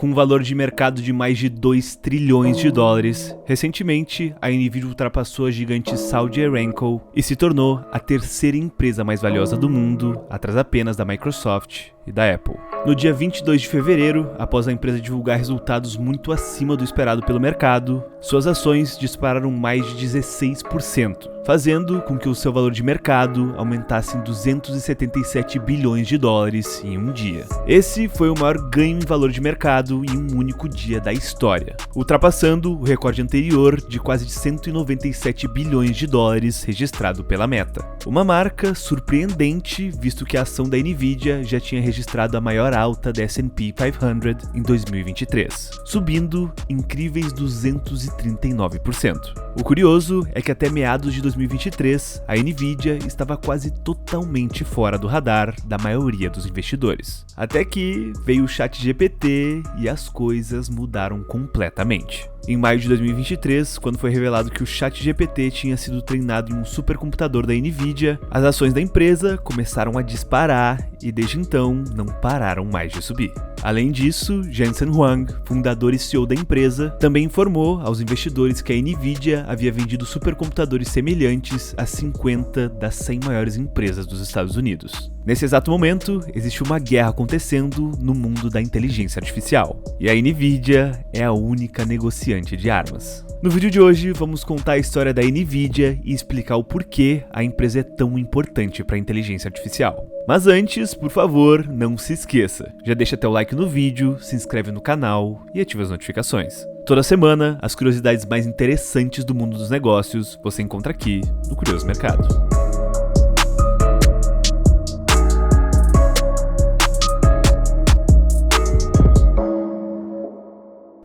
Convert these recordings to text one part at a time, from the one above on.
Com um valor de mercado de mais de 2 trilhões de dólares, recentemente a Nvidia ultrapassou a gigante Saudi Aramco e se tornou a terceira empresa mais valiosa do mundo, atrás apenas da Microsoft e da Apple. No dia 22 de fevereiro, após a empresa divulgar resultados muito acima do esperado pelo mercado, suas ações dispararam mais de 16%, fazendo com que o seu valor de mercado aumentasse em 277 bilhões de dólares em um dia. Esse foi o maior ganho em valor de mercado em um único dia da história, ultrapassando o recorde anterior de quase 197 bilhões de dólares registrado pela Meta. Uma marca surpreendente, visto que a ação da Nvidia já tinha registrado a maior alta da S&P 500 em 2023, subindo incríveis 239%. O curioso é que até meados de 2023, a Nvidia estava quase totalmente fora do radar da maioria dos investidores. Até que veio o ChatGPT e as coisas mudaram completamente. Em maio de 2023, quando foi revelado que o ChatGPT tinha sido treinado em um supercomputador da Nvidia, as ações da empresa começaram a disparar e desde então não pararam mais de subir. Além disso, Jensen Huang, fundador e CEO da empresa, também informou aos investidores que a Nvidia havia vendido supercomputadores semelhantes a 50 das 100 maiores empresas dos Estados Unidos. Nesse exato momento, existe uma guerra acontecendo no mundo da inteligência artificial, e a Nvidia é a única negociante de armas. No vídeo de hoje, vamos contar a história da Nvidia e explicar o porquê a empresa é tão importante para a inteligência artificial. Mas antes, por favor, não se esqueça, já deixa teu like no vídeo, se inscreve no canal e ativa as notificações. Toda semana, as curiosidades mais interessantes do mundo dos negócios você encontra aqui no Curioso Mercado.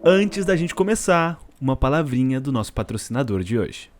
Antes da gente começar, uma palavrinha do nosso patrocinador de hoje.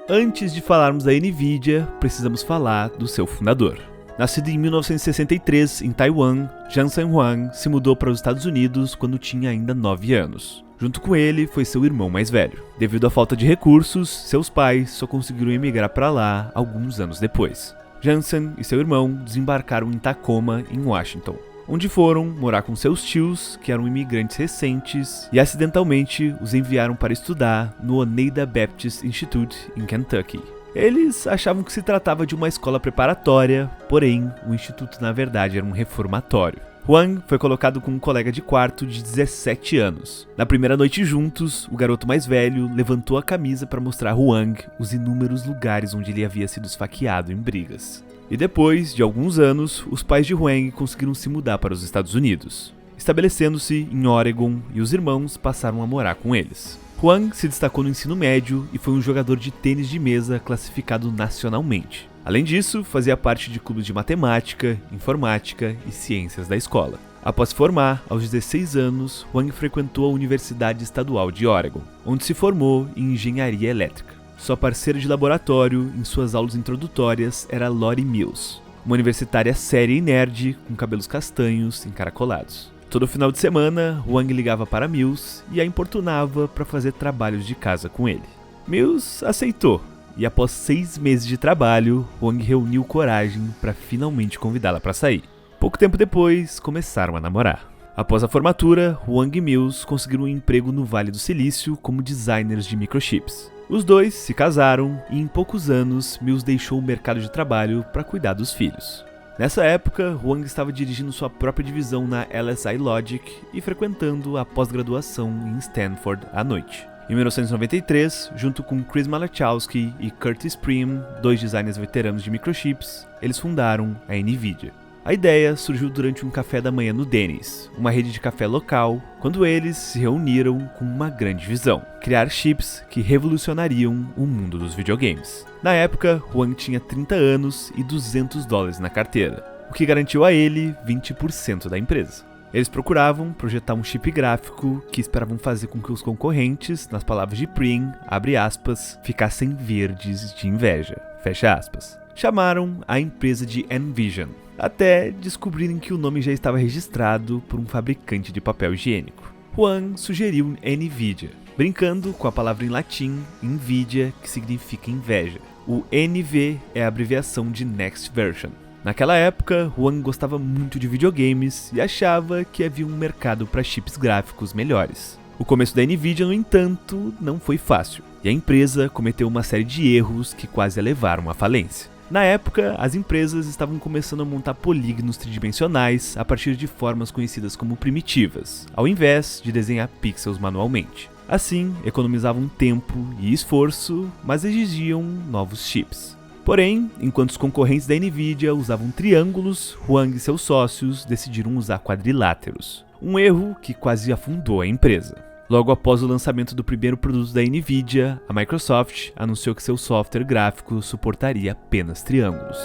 Antes de falarmos da Nvidia, precisamos falar do seu fundador. Nascido em 1963 em Taiwan, Jensen Huang se mudou para os Estados Unidos quando tinha ainda 9 anos. Junto com ele foi seu irmão mais velho. Devido à falta de recursos, seus pais só conseguiram emigrar para lá alguns anos depois. Jensen e seu irmão desembarcaram em Tacoma, em Washington, onde foram morar com seus tios, que eram imigrantes recentes, e acidentalmente os enviaram para estudar no Oneida Baptist Institute, em Kentucky. Eles achavam que se tratava de uma escola preparatória, porém, o instituto na verdade era um reformatório. Huang foi colocado com um colega de quarto de 17 anos. Na primeira noite juntos, o garoto mais velho levantou a camisa para mostrar a Huang os inúmeros lugares onde ele havia sido esfaqueado em brigas. E depois de alguns anos, os pais de Huang conseguiram se mudar para os Estados Unidos, estabelecendo-se em Oregon, e os irmãos passaram a morar com eles. Huang se destacou no ensino médio e foi um jogador de tênis de mesa classificado nacionalmente. Além disso, fazia parte de clubes de matemática, informática e ciências da escola. Após se formar, aos 16 anos, Huang frequentou a Universidade Estadual de Oregon, onde se formou em engenharia elétrica. Sua parceira de laboratório em suas aulas introdutórias era Lori Mills, uma universitária séria e nerd com cabelos castanhos encaracolados. Todo final de semana, Huang ligava para Mills e a importunava para fazer trabalhos de casa com ele. Mills aceitou, e após 6 meses de trabalho, Huang reuniu coragem para finalmente convidá-la para sair. Pouco tempo depois, começaram a namorar. Após a formatura, Huang e Mills conseguiram um emprego no Vale do Silício como designers de microchips. Os dois se casaram e em poucos anos, Mills deixou o mercado de trabalho para cuidar dos filhos. Nessa época, Huang estava dirigindo sua própria divisão na LSI Logic e frequentando a pós-graduação em Stanford à noite. Em 1993, junto com Chris Malachowski e Curtis Prim, 2 designers veteranos de microchips, eles fundaram a Nvidia. A ideia surgiu durante um café da manhã no Denny's, uma rede de café local, quando eles se reuniram com uma grande visão: criar chips que revolucionariam o mundo dos videogames. Na época, Hwang tinha 30 anos e $200 na carteira, o que garantiu a ele 20% da empresa. Eles procuravam projetar um chip gráfico que esperavam fazer com que os concorrentes, nas palavras de Prim, abre aspas, ficassem verdes de inveja, fecha aspas. Chamaram a empresa de Envision, até descobrirem que o nome já estava registrado por um fabricante de papel higiênico. Hwang sugeriu NVIDIA, brincando com a palavra em latim, Nvidia, que significa inveja. O NV é a abreviação de Next Version. Naquela época, Hwang gostava muito de videogames e achava que havia um mercado para chips gráficos melhores. O começo da NVIDIA, no entanto, não foi fácil, e a empresa cometeu uma série de erros que quase a levaram à falência. Na época, as empresas estavam começando a montar polígonos tridimensionais a partir de formas conhecidas como primitivas, ao invés de desenhar pixels manualmente. Assim, economizavam tempo e esforço, mas exigiam novos chips. Porém, enquanto os concorrentes da NVIDIA usavam triângulos, Hwang e seus sócios decidiram usar quadriláteros, um erro que quase afundou a empresa. Logo após o lançamento do primeiro produto da NVIDIA, a Microsoft anunciou que seu software gráfico suportaria apenas triângulos.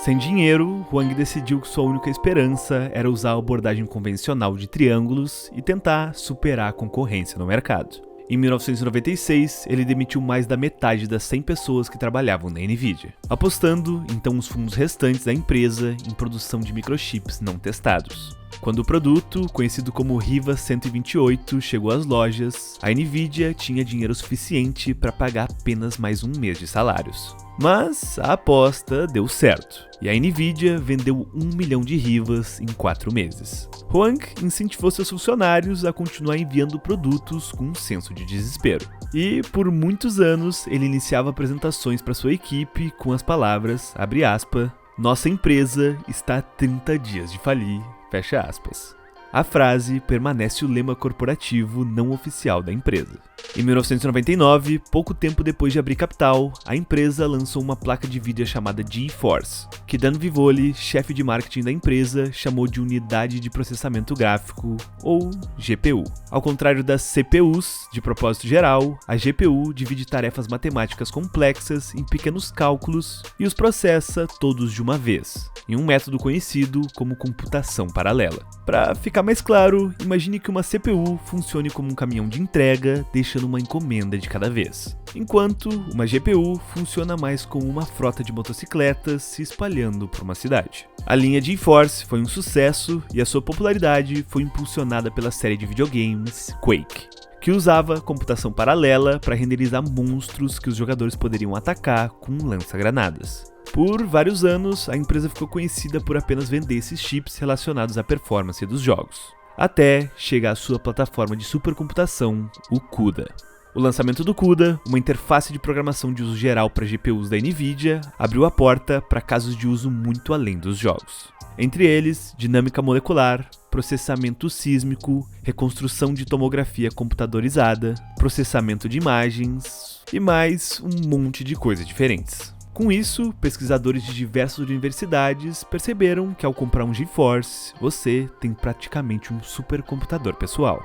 Sem dinheiro, Hwang decidiu que sua única esperança era usar a abordagem convencional de triângulos e tentar superar a concorrência no mercado. Em 1996, ele demitiu mais da metade das 100 pessoas que trabalhavam na NVIDIA, apostando então os fundos restantes da empresa em produção de microchips não testados. Quando o produto, conhecido como Riva 128, chegou às lojas, a NVIDIA tinha dinheiro suficiente para pagar apenas mais um mês de salários. Mas a aposta deu certo, e a NVIDIA vendeu 1 milhão de Rivas em 4 meses. Hwang incentivou seus funcionários a continuar enviando produtos com um senso de desespero. E, por muitos anos, ele iniciava apresentações para sua equipe com as palavras, abre aspas, nossa empresa está a 30 dias de falir, fecha aspas. A frase permanece o lema corporativo não oficial da empresa. Em 1999, pouco tempo depois de abrir capital, a empresa lançou uma placa de vídeo chamada GeForce, que Dan Vivoli, chefe de marketing da empresa, chamou de Unidade de Processamento Gráfico, ou GPU. Ao contrário das CPUs, de propósito geral, a GPU divide tarefas matemáticas complexas em pequenos cálculos e os processa todos de uma vez, em um método conhecido como computação paralela. Para ficar mais claro, imagine que uma CPU funcione como um caminhão de entrega, deixando uma encomenda de cada vez, enquanto uma GPU funciona mais como uma frota de motocicletas se espalhando por uma cidade. A linha GeForce foi um sucesso e a sua popularidade foi impulsionada pela série de videogames Quake, que usava computação paralela para renderizar monstros que os jogadores poderiam atacar com lança-granadas. Por vários anos, a empresa ficou conhecida por apenas vender esses chips relacionados à performance dos jogos, até chegar à sua plataforma de supercomputação, o CUDA. O lançamento do CUDA, uma interface de programação de uso geral para GPUs da NVIDIA, abriu a porta para casos de uso muito além dos jogos. Entre eles, dinâmica molecular, processamento sísmico, reconstrução de tomografia computadorizada, processamento de imagens e mais um monte de coisas diferentes. Com isso, pesquisadores de diversas universidades perceberam que ao comprar um GeForce, você tem praticamente um supercomputador pessoal.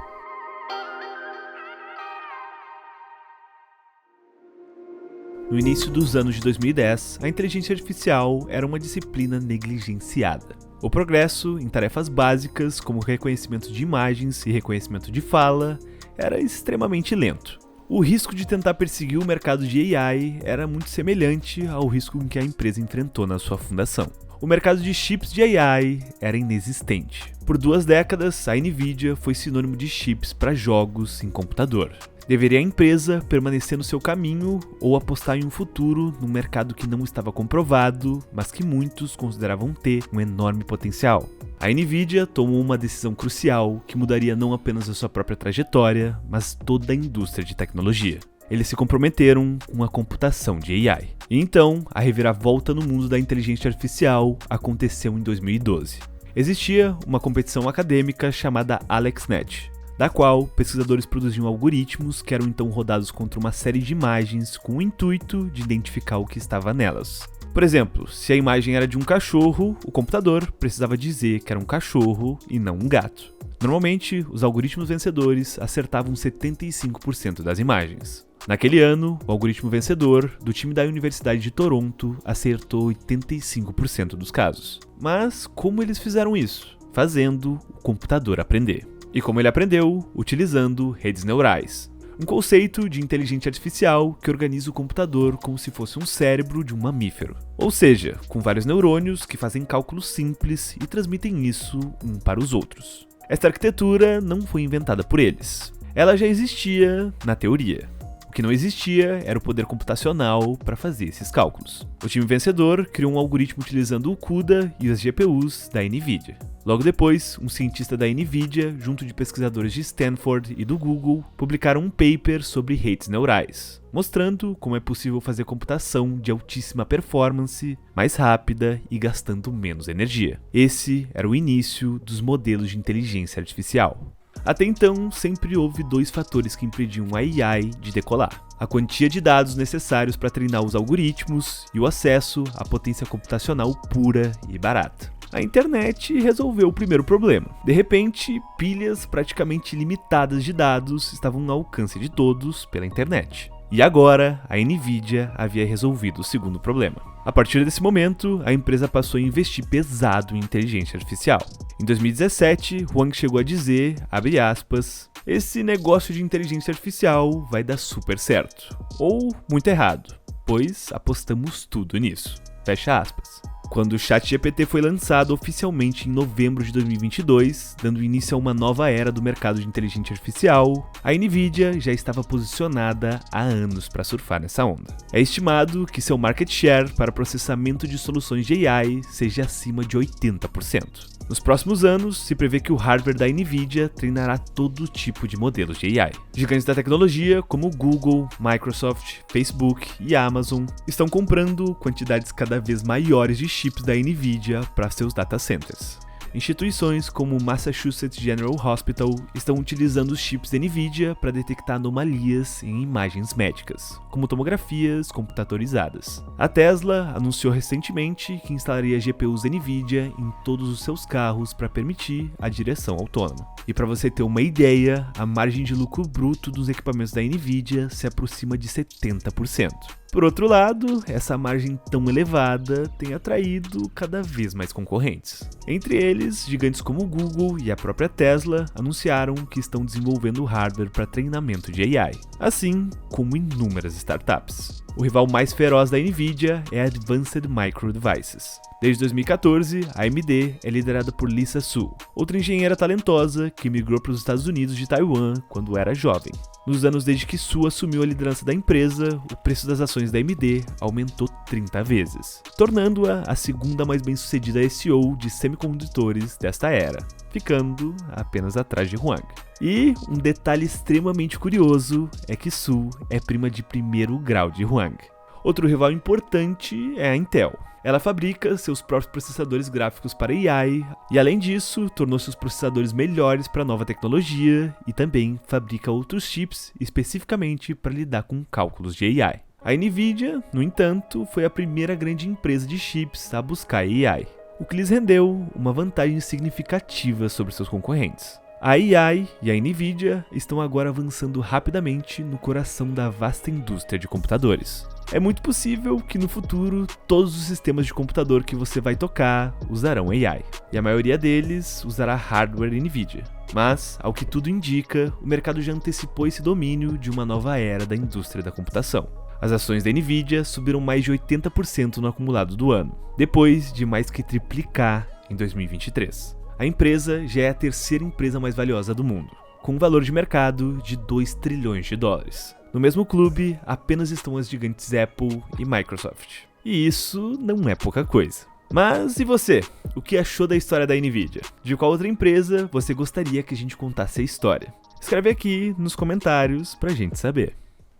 No início dos anos de 2010, a inteligência artificial era uma disciplina negligenciada. O progresso em tarefas básicas, como reconhecimento de imagens e reconhecimento de fala, era extremamente lento. O risco de tentar perseguir o mercado de AI era muito semelhante ao risco que a empresa enfrentou na sua fundação. O mercado de chips de AI era inexistente. Por 2 décadas, a NVIDIA foi sinônimo de chips para jogos em computador. Deveria a empresa permanecer no seu caminho ou apostar em um futuro num mercado que não estava comprovado, mas que muitos consideravam ter um enorme potencial? A NVIDIA tomou uma decisão crucial que mudaria não apenas a sua própria trajetória, mas toda a indústria de tecnologia. Eles se comprometeram com a computação de AI. E então, a reviravolta no mundo da inteligência artificial aconteceu em 2012. Existia uma competição acadêmica chamada AlexNet. da qual pesquisadores produziam algoritmos que eram então rodados contra uma série de imagens com o intuito de identificar o que estava nelas. Por exemplo, se a imagem era de um cachorro, o computador precisava dizer que era um cachorro e não um gato. Normalmente, os algoritmos vencedores acertavam 75% das imagens. Naquele ano, o algoritmo vencedor do time da Universidade de Toronto acertou 85% dos casos. Mas como eles fizeram isso? Fazendo o computador aprender. E como ele aprendeu? Utilizando redes neurais. Um conceito de inteligência artificial que organiza o computador como se fosse um cérebro de um mamífero. Ou seja, com vários neurônios que fazem cálculos simples e transmitem isso um para os outros. Esta arquitetura não foi inventada por eles. Ela já existia na teoria. O que não existia era o poder computacional para fazer esses cálculos. O time vencedor criou um algoritmo utilizando o CUDA e as GPUs da NVIDIA. Logo depois, um cientista da NVIDIA, junto de pesquisadores de Stanford e do Google, publicaram um paper sobre redes neurais, mostrando como é possível fazer computação de altíssima performance, mais rápida e gastando menos energia. Esse era o início dos modelos de inteligência artificial. Até então, sempre houve dois fatores que impediam a AI de decolar: a quantia de dados necessários para treinar os algoritmos e o acesso à potência computacional pura e barata. A internet resolveu o primeiro problema. De repente, pilhas praticamente ilimitadas de dados estavam ao alcance de todos pela internet. E agora, a NVIDIA havia resolvido o segundo problema. A partir desse momento, a empresa passou a investir pesado em inteligência artificial. Em 2017, Huang chegou a dizer, abre aspas, esse negócio de inteligência artificial vai dar super certo. Ou muito errado, pois apostamos tudo nisso. Fecha aspas. Quando o ChatGPT foi lançado oficialmente em novembro de 2022, dando início a uma nova era do mercado de inteligência artificial, a NVIDIA já estava posicionada há anos para surfar nessa onda. É estimado que seu market share para processamento de soluções de AI seja acima de 80%. Nos próximos anos, se prevê que o hardware da NVIDIA treinará todo tipo de modelos de AI. Gigantes da tecnologia como Google, Microsoft, Facebook e Amazon estão comprando quantidades cada vez maiores de chips da NVIDIA para seus data centers. Instituições como o Massachusetts General Hospital estão utilizando os chips da NVIDIA para detectar anomalias em imagens médicas, como tomografias computadorizadas. A Tesla anunciou recentemente que instalaria GPUs NVIDIA em todos os seus carros para permitir a direção autônoma. E para você ter uma ideia, a margem de lucro bruto dos equipamentos da NVIDIA se aproxima de 70%. Por outro lado, essa margem tão elevada tem atraído cada vez mais concorrentes. Entre eles, gigantes como o Google e a própria Tesla anunciaram que estão desenvolvendo hardware para treinamento de AI, assim como inúmeras startups. O rival mais feroz da NVIDIA é a Advanced Micro Devices. Desde 2014, a AMD é liderada por Lisa Su, outra engenheira talentosa que migrou para os Estados Unidos de Taiwan quando era jovem. Nos anos desde que Su assumiu a liderança da empresa, o preço das ações da AMD aumentou 30 vezes, tornando-a a segunda mais bem-sucedida SEO de semicondutores desta era, ficando apenas atrás de Huang. E um detalhe extremamente curioso é que Su é prima de primeiro grau de Huang. Outro rival importante é a Intel. Ela fabrica seus próprios processadores gráficos para AI e, além disso, tornou seus processadores melhores para nova tecnologia e também fabrica outros chips especificamente para lidar com cálculos de AI. A NVIDIA, no entanto, foi a primeira grande empresa de chips a buscar AI, o que lhes rendeu uma vantagem significativa sobre seus concorrentes. A AI e a NVIDIA estão agora avançando rapidamente no coração da vasta indústria de computadores. É muito possível que no futuro todos os sistemas de computador que você vai tocar usarão AI, e a maioria deles usará hardware NVIDIA. Mas, ao que tudo indica, o mercado já antecipou esse domínio de uma nova era da indústria da computação. As ações da NVIDIA subiram mais de 80% no acumulado do ano, depois de mais que triplicar em 2023. A empresa já é a terceira empresa mais valiosa do mundo, com um valor de mercado de 2 trilhões de dólares. No mesmo clube, apenas estão as gigantes Apple e Microsoft. E isso não é pouca coisa. Mas e você? O que achou da história da NVIDIA? De qual outra empresa você gostaria que a gente contasse a história? Escreve aqui nos comentários pra gente saber.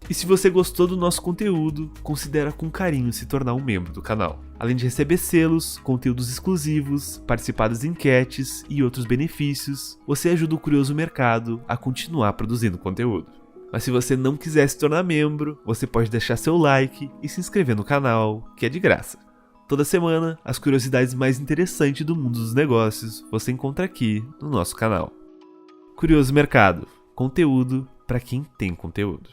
E se você gostou do nosso conteúdo, considera com carinho se tornar um membro do canal. Além de receber selos, conteúdos exclusivos, participar das enquetes e outros benefícios, você ajuda o Curioso Mercado a continuar produzindo conteúdo. Mas se você não quiser se tornar membro, você pode deixar seu like e se inscrever no canal, que é de graça. Toda semana, as curiosidades mais interessantes do mundo dos negócios você encontra aqui no nosso canal. Curioso Mercado, conteúdo para quem tem conteúdo.